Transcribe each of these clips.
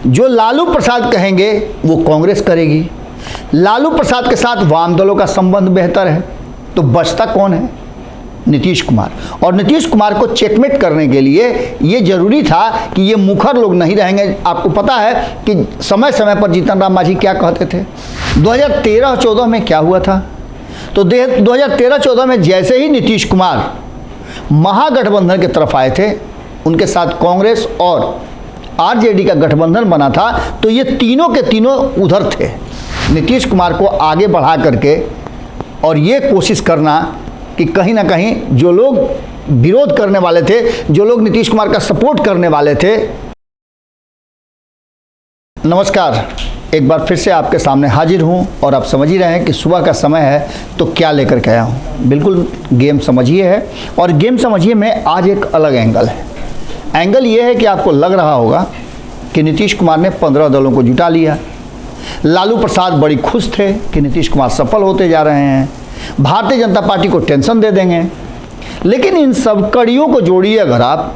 जो लालू प्रसाद कहेंगे वो कांग्रेस करेगी। लालू प्रसाद के साथ वाम दलों का संबंध बेहतर है, तो बचता कौन है? नीतीश कुमार। और नीतीश कुमार को चेकमेट करने के लिए ये जरूरी था कि ये मुखर लोग नहीं रहेंगे। आपको पता है कि समय समय पर जीतन राम मांझी क्या कहते थे। 2013-14 में क्या हुआ था? तो 2013-14 में जैसे ही नीतीश कुमार महागठबंधन की तरफ आए थे, उनके साथ कांग्रेस और आरजेडी का गठबंधन बना था, तो ये तीनों के तीनों उधर थे। नीतीश कुमार को आगे बढ़ा करके और ये कोशिश करना कि कहीं ना कहीं जो लोग विरोध करने वाले थे, जो लोग नीतीश कुमार का सपोर्ट करने वाले थे। नमस्कार, एक बार फिर से आपके सामने हाजिर हूं और आप समझ ही रहे हैं कि सुबह का समय है तो क्या लेकर के आया हूं। बिल्कुल गेम समझिए है, और गेम समझिए में आज एक अलग एंगल है। एंगल ये है कि आपको लग रहा होगा कि नीतीश कुमार ने 15 दलों को जुटा लिया। लालू प्रसाद बड़ी खुश थे कि नीतीश कुमार सफल होते जा रहे हैं, भारतीय जनता पार्टी को टेंशन दे देंगे। लेकिन इन सब कड़ियों को जोड़िए अगर आप,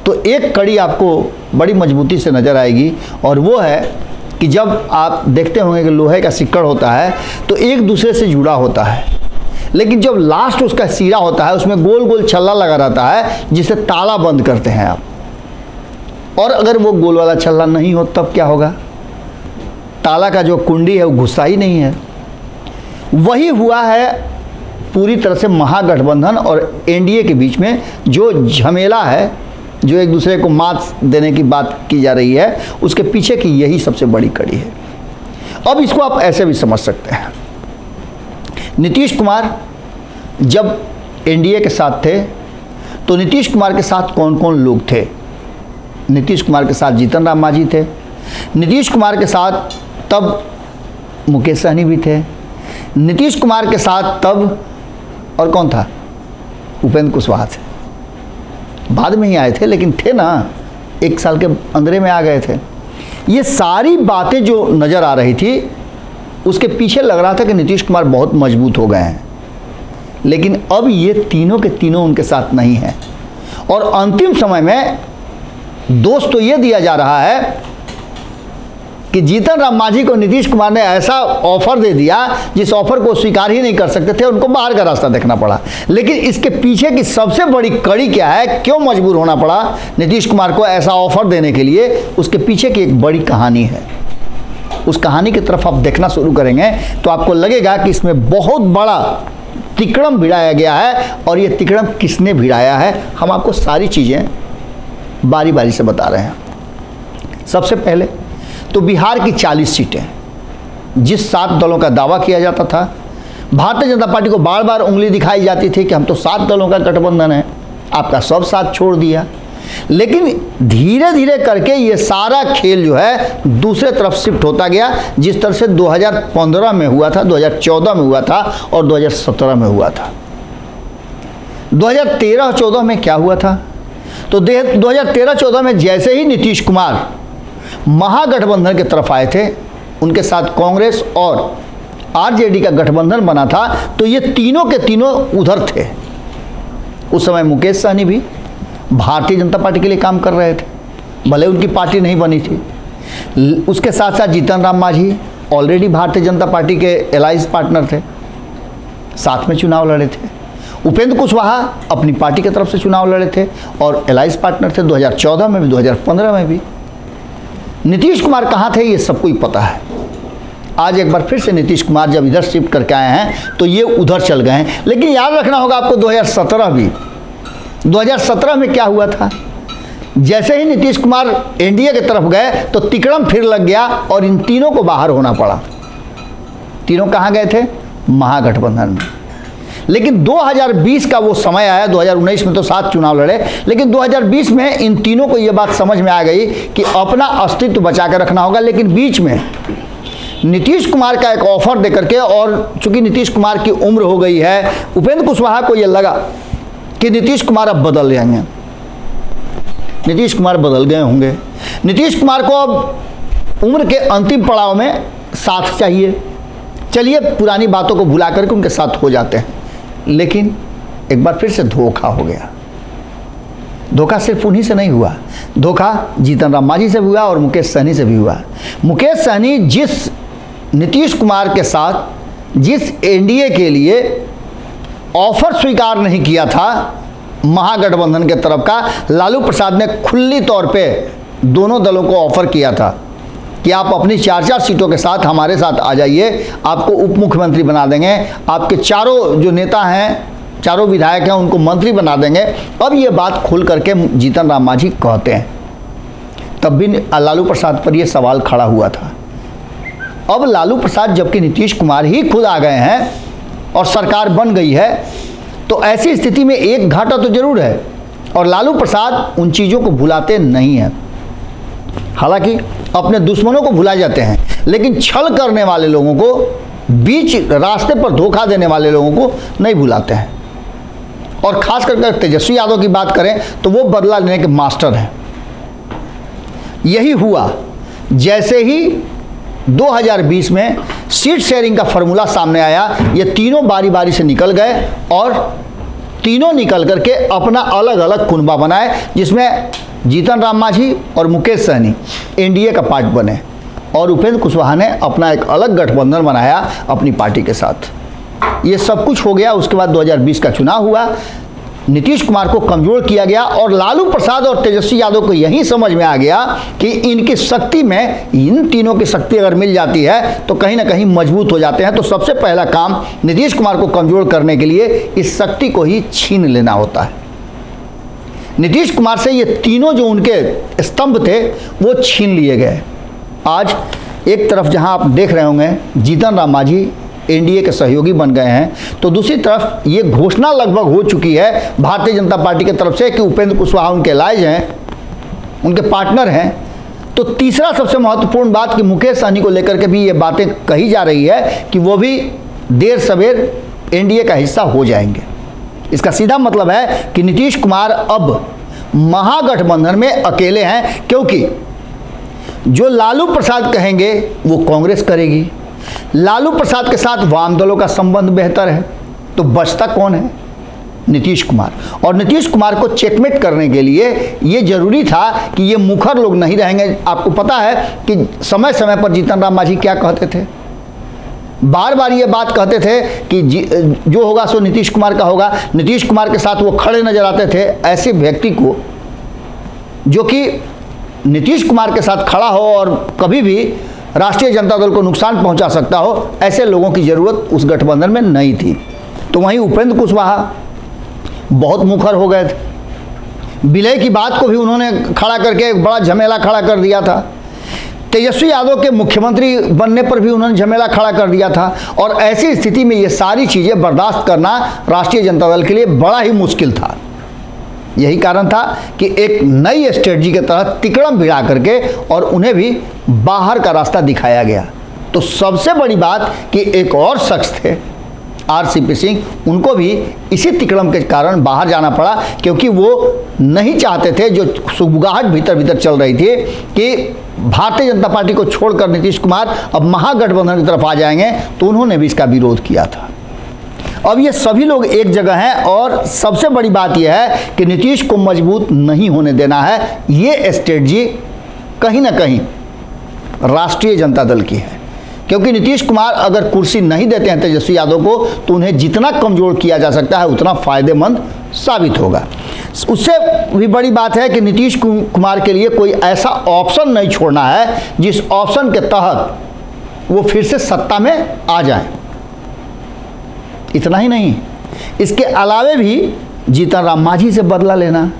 तो एक कड़ी आपको बड़ी मजबूती से नज़र आएगी, और वो है कि जब आप देखते होंगे कि लोहे का सिक्कड़ होता है तो एक दूसरे से जुड़ा होता है, लेकिन जब लास्ट उसका सिरा होता है उसमें गोल गोल छल्ला लगा रहता है जिसे ताला बंद करते हैं आप। और अगर वो गोल वाला छल्ला नहीं हो तब क्या होगा? ताला का जो कुंडी है वो घुसता ही नहीं है। वही हुआ है पूरी तरह से महागठबंधन और एनडीए के बीच में जो झमेला है, जो एक दूसरे को मात देने की बात की जा रही है, उसके पीछे की यही सबसे बड़ी कड़ी है। अब इसको आप ऐसे भी समझ सकते हैं, नीतीश कुमार जब एनडीए के साथ थे तो नीतीश कुमार के साथ कौन कौन लोग थे? नीतीश कुमार के साथ जीतन राम मांझी थे, नीतीश कुमार के साथ तब मुकेश सहनी भी थे, नीतीश कुमार के साथ तब और कौन था? उपेंद्र कुशवाहा थे। बाद में ही आए थे, लेकिन थे ना, 1 साल के अंदर में आ गए थे। ये सारी बातें जो नज़र आ रही थी उसके पीछे लग रहा था कि नीतीश कुमार बहुत मजबूत हो गए हैं। लेकिन अब ये तीनों के तीनों उनके साथ नहीं हैं, और अंतिम समय में दोष तो ये दिया जा रहा है कि जीतन राम मांझी को नीतीश कुमार ने ऐसा ऑफर दे दिया जिस ऑफर को स्वीकार ही नहीं कर सकते थे, उनको बाहर का रास्ता देखना पड़ा। लेकिन इसके पीछे की सबसे बड़ी कड़ी क्या है, क्यों मजबूर होना पड़ा नीतीश कुमार को ऐसा ऑफर देने के लिए? उसके पीछे की एक बड़ी कहानी है। उस कहानी की तरफ आप देखना शुरू करेंगे तो आपको लगेगा कि इसमें बहुत बड़ा तिकड़म भिड़ाया गया है, और ये तिकड़म किसने भिड़ाया है हम आपको सारी चीज़ें बारी बारी से बता रहे हैं। सबसे पहले तो बिहार की 40 सीटें, जिस 7 दलों का दावा किया जाता था, भारतीय जनता पार्टी को बार बार उंगली दिखाई जाती थी कि हम तो 7 दलों का गठबंधन है, आपका सब साथ छोड़ दिया। लेकिन धीरे धीरे करके ये सारा खेल जो है दूसरे तरफ शिफ्ट होता गया, जिस तरह से 2015 में हुआ था, 2014 में हुआ था और 2017 में हुआ था। 2013-14 में क्या हुआ था? तो 2013-14 में जैसे ही नीतीश कुमार महागठबंधन की तरफ आए थे, उनके साथ कांग्रेस और आरजेडी का गठबंधन बना था, तो ये तीनों के तीनों उधर थे। उस समय मुकेश सहनी भी भारतीय जनता पार्टी के लिए काम कर रहे थे, भले उनकी पार्टी नहीं बनी थी। उसके साथ साथ जीतन राम मांझी ऑलरेडी भारतीय जनता पार्टी के एलाइंस पार्टनर थे, साथ में चुनाव लड़े थे। उपेंद्र कुशवाहा अपनी पार्टी की तरफ से चुनाव लड़े थे और एलाइंस पार्टनर थे 2014 में भी, 2015 में भी। नीतीश कुमार कहाँ थे ये सबको ही पता है। आज एक बार फिर से नीतीश कुमार जब इधर शिफ्ट करके आए हैं तो ये उधर चल गए हैं। लेकिन याद रखना होगा आपको 2017 भी, 2017 में क्या हुआ था? जैसे ही नीतीश कुमार एनडीए की तरफ गए तो तिकड़म फिर लग गया और इन तीनों को बाहर होना पड़ा। तीनों कहाँ गए थे? महागठबंधन में। लेकिन 2020 का वो समय आया, 2019 में तो 7 चुनाव लड़े, लेकिन 2020 में इन तीनों को ये बात समझ में आ गई कि अपना अस्तित्व बचा कर रखना होगा। लेकिन बीच में नीतीश कुमार का एक ऑफर देकर के, और चूंकि नीतीश कुमार की उम्र हो गई है, उपेंद्र कुशवाहा को ये लगा कि नीतीश कुमार अब बदल जाएंगे, नीतीश कुमार बदल गए होंगे, नीतीश कुमार को अब उम्र के अंतिम पड़ाव में साथ चाहिए, चलिए पुरानी बातों को भुला करके उनके साथ हो जाते हैं। लेकिन एक बार फिर से धोखा हो गया। धोखा सिर्फ उन्हीं से नहीं हुआ, धोखा जीतन राम मांझी से भी हुआ और मुकेश सहनी से भी हुआ। मुकेश सहनी जिस नीतीश कुमार के साथ जिस एनडीए के लिए ऑफर स्वीकार नहीं किया था महागठबंधन के तरफ का, लालू प्रसाद ने खुली तौर पे दोनों दलों को ऑफर किया था कि आप अपनी 4-4 सीटों के साथ हमारे साथ आ जाइए, आपको उप मुख्यमंत्री बना देंगे, आपके चारों जो नेता हैं, चारों विधायक हैं, उनको मंत्री बना देंगे। अब ये बात खुल करके जीतन राम मांझी कहते हैं, तब भी लालू प्रसाद पर ये सवाल खड़ा हुआ था। अब लालू प्रसाद जबकि नीतीश कुमार ही खुद आ गए हैं और सरकार बन गई है, तो ऐसी स्थिति में एक घाटा तो जरूर है और लालू प्रसाद उन चीज़ों को भुलाते नहीं हैं। हालांकि अपने दुश्मनों को भुला जाते हैं, लेकिन छल करने वाले लोगों को, बीच रास्ते पर धोखा देने वाले लोगों को नहीं भुलाते हैं। और खास करके तेजस्वी यादव की बात करें तो वो बदला लेने के मास्टर हैं। यही हुआ जैसे ही 2020 में सीट शेयरिंग का फॉर्मूला सामने आया, ये तीनों बारी बारी से निकल गए और तीनों निकल करके अपना अलग अलग कुनबा बनाए, जिसमें जीतन राम मांझी और मुकेश सहनी एनडीए का पार्ट बने और उपेंद्र कुशवाहा ने अपना एक अलग गठबंधन बनाया अपनी पार्टी के साथ। ये सब कुछ हो गया। उसके बाद 2020 का चुनाव हुआ, नीतीश कुमार को कमज़ोर किया गया और लालू प्रसाद और तेजस्वी यादव को यही समझ में आ गया कि इनकी शक्ति में, इन तीनों की शक्ति अगर मिल जाती है तो कहीं ना कहीं मजबूत हो जाते हैं। तो सबसे पहला काम नीतीश कुमार को कमज़ोर करने के लिए इस शक्ति को ही छीन लेना होता है। नीतीश कुमार से ये तीनों जो उनके स्तंभ थे वो छीन लिए गए। आज एक तरफ जहां आप देख रहे होंगे जीतन राम मांझी एनडीए के सहयोगी बन गए हैं, तो दूसरी तरफ ये घोषणा लगभग हो चुकी है भारतीय जनता पार्टी की तरफ से कि उपेंद्र कुशवाहा उनके अलाइज हैं, उनके पार्टनर हैं। तो तीसरा सबसे महत्वपूर्ण बात कि मुकेश सहनी को लेकर के भी ये बातें कही जा रही है कि वो भी देर सवेर एनडीए का हिस्सा हो जाएंगे। इसका सीधा मतलब है कि नीतीश कुमार अब महागठबंधन में अकेले हैं, क्योंकि जो लालू प्रसाद कहेंगे वो कांग्रेस करेगी। लालू प्रसाद के साथ वाम दलों का संबंध बेहतर है, तो बचता कौन है? नीतीश कुमार। और नीतीश कुमार को चेकमेट करने के लिए ये जरूरी था कि ये मुखर लोग नहीं रहेंगे। आपको पता है कि समय समय पर जीतन राम मांझी क्या कहते थे, बार बार ये बात कहते थे कि जो होगा सो नीतीश कुमार का होगा। नीतीश कुमार के साथ वो खड़े नजर आते थे। ऐसे व्यक्ति को जो कि नीतीश कुमार के साथ खड़ा हो और कभी भी राष्ट्रीय जनता दल को नुकसान पहुंचा सकता हो, ऐसे लोगों की ज़रूरत उस गठबंधन में नहीं थी। तो वहीं उपेंद्र कुशवाहा बहुत मुखर हो गए थे। विलय की बात को भी उन्होंने खड़ा करके एक बड़ा झमेला खड़ा कर दिया था। तेजस्वी यादव के मुख्यमंत्री बनने पर भी उन्होंने झमेला खड़ा कर दिया था। और ऐसी स्थिति में ये सारी चीज़ें बर्दाश्त करना राष्ट्रीय जनता दल के लिए बड़ा ही मुश्किल था। यही कारण था कि एक नई स्ट्रेटजी के तहत तिकड़म भिड़ा करके और उन्हें भी बाहर का रास्ता दिखाया गया। तो सबसे बड़ी बात कि एक और शख्स थे आरसीपी सिंह, उनको भी इसी तिकड़म के कारण बाहर जाना पड़ा, क्योंकि वो नहीं चाहते थे, जो सुगबुगाहट भीतर भीतर चल रही थी कि भारतीय जनता पार्टी को छोड़कर नीतीश कुमार अब महागठबंधन की तरफ आ जाएंगे, तो उन्होंने भी इसका विरोध किया था। अब ये सभी लोग एक जगह हैं और सबसे बड़ी बात यह है कि नीतीश को मजबूत नहीं होने देना है। ये स्ट्रेटजी कहीं ना कहीं राष्ट्रीय जनता दल की है, क्योंकि नीतीश कुमार अगर कुर्सी नहीं देते हैं तेजस्वी यादव को, तो उन्हें जितना कमज़ोर किया जा सकता है उतना फ़ायदेमंद साबित होगा। उससे भी बड़ी बात है कि नीतीश कुमार के लिए कोई ऐसा ऑप्शन नहीं छोड़ना है जिस ऑप्शन के तहत वो फिर से सत्ता में आ जाए। इतना ही नहीं, इसके अलावे भी जीतन राम मांझी से बदला लेना,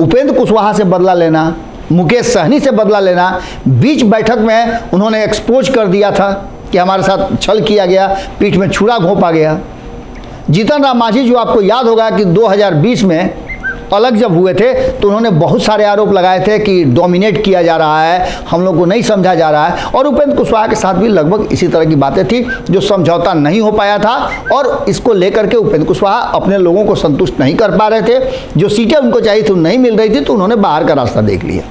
उपेंद्र कुशवाहा से बदला लेना, मुकेश सहनी से बदला लेना। बीच बैठक में उन्होंने एक्सपोज कर दिया था कि हमारे साथ छल किया गया, पीठ में छुरा घोंपा गया। जीतन राम मांझी, जो आपको याद होगा कि 2020 में अलग जब हुए थे तो उन्होंने बहुत सारे आरोप लगाए थे कि डोमिनेट किया जा रहा है, हम लोग को नहीं समझा जा रहा है। और उपेंद्र कुशवाहा के साथ भी लगभग इसी तरह की बातें थी, जो समझौता नहीं हो पाया था और इसको लेकर के उपेंद्र कुशवाहा अपने लोगों को संतुष्ट नहीं कर पा रहे थे। जो सीटें उनको चाहिए थी नहीं मिल रही थी, तो उन्होंने बाहर का रास्ता देख लिया।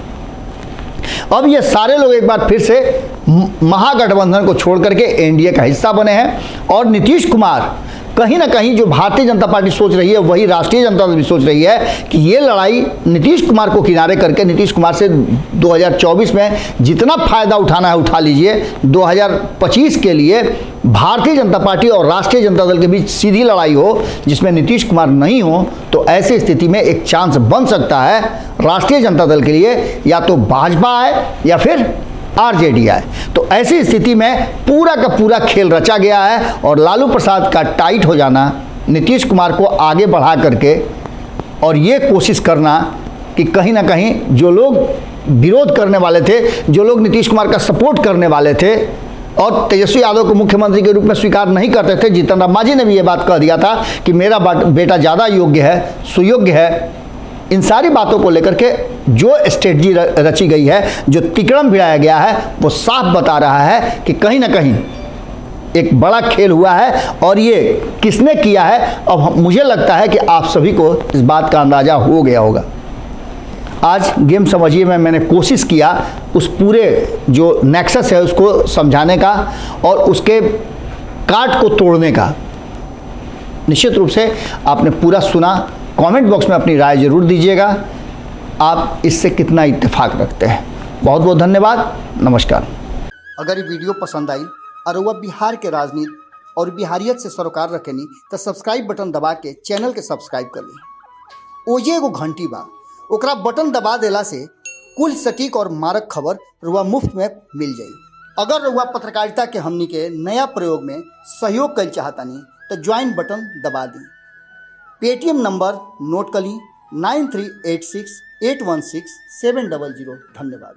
अब ये सारे लोग एक बार फिर से महागठबंधन को छोड़ करके एनडीए का हिस्सा बने हैं और नीतीश कुमार कहीं ना कहीं जो भारतीय जनता पार्टी सोच रही है वही राष्ट्रीय जनता दल भी सोच रही है कि ये लड़ाई नीतीश कुमार को किनारे करके नीतीश कुमार से 2024 में जितना फायदा उठाना है उठा लीजिए। 2025 के लिए भारतीय जनता पार्टी और राष्ट्रीय जनता दल के बीच सीधी लड़ाई हो जिसमें नीतीश कुमार नहीं हो, तो ऐसी स्थिति में एक चांस बन सकता है राष्ट्रीय जनता दल के लिए, या तो भाजपा आए या फिर आरजेडी आए। तो ऐसी स्थिति में पूरा का पूरा खेल रचा गया है और लालू प्रसाद का टाइट हो जाना, नीतीश कुमार को आगे बढ़ा करके और ये कोशिश करना कि कहीं ना कहीं जो लोग विरोध करने वाले थे, जो लोग नीतीश कुमार का सपोर्ट करने वाले थे और तेजस्वी यादव को मुख्यमंत्री के रूप में स्वीकार नहीं करते थे, जीतन राम मांझी ने भी ये बात कह दिया था कि मेरा बेटा ज़्यादा योग्य है, सुयोग्य है। इन सारी बातों को लेकर के जो स्ट्रेटजी रची गई है, जो तिकड़म भिड़ाया गया है, वो साफ बता रहा है कि कहीं ना कहीं एक बड़ा खेल हुआ है और ये किसने किया है। अब मुझे लगता है कि आप सभी को इस बात का अंदाज़ा हो गया होगा। आज गेम समझिए में मैंने कोशिश किया उस पूरे जो नेक्सस है उसको समझाने का और उसके काट को तोड़ने का। निश्चित रूप से आपने पूरा सुना। कमेंट बॉक्स में अपनी राय जरूर दीजिएगा, आप इससे कितना इत्तेफाक रखते हैं। बहुत बहुत धन्यवाद, नमस्कार। अगर ये वीडियो पसंद आई और वह बिहार के राजनीति और बिहारियत से सरोकार रखेनी तो सब्सक्राइब बटन दबा के चैनल के सब्सक्राइब कर ली। ओजे एगो घंटी बा, ओकरा बटन दबा देला से कुल सटीक और मारक खबर रुआ मुफ्त में मिल जाई। अगर रुआ पत्रकारिता के हमनी के नया प्रयोग में सहयोग कर चाहतानी तो ज्वाइन बटन दबा दी। पेटीएम नंबर नोट कर ली 9386816700। धन्यवाद।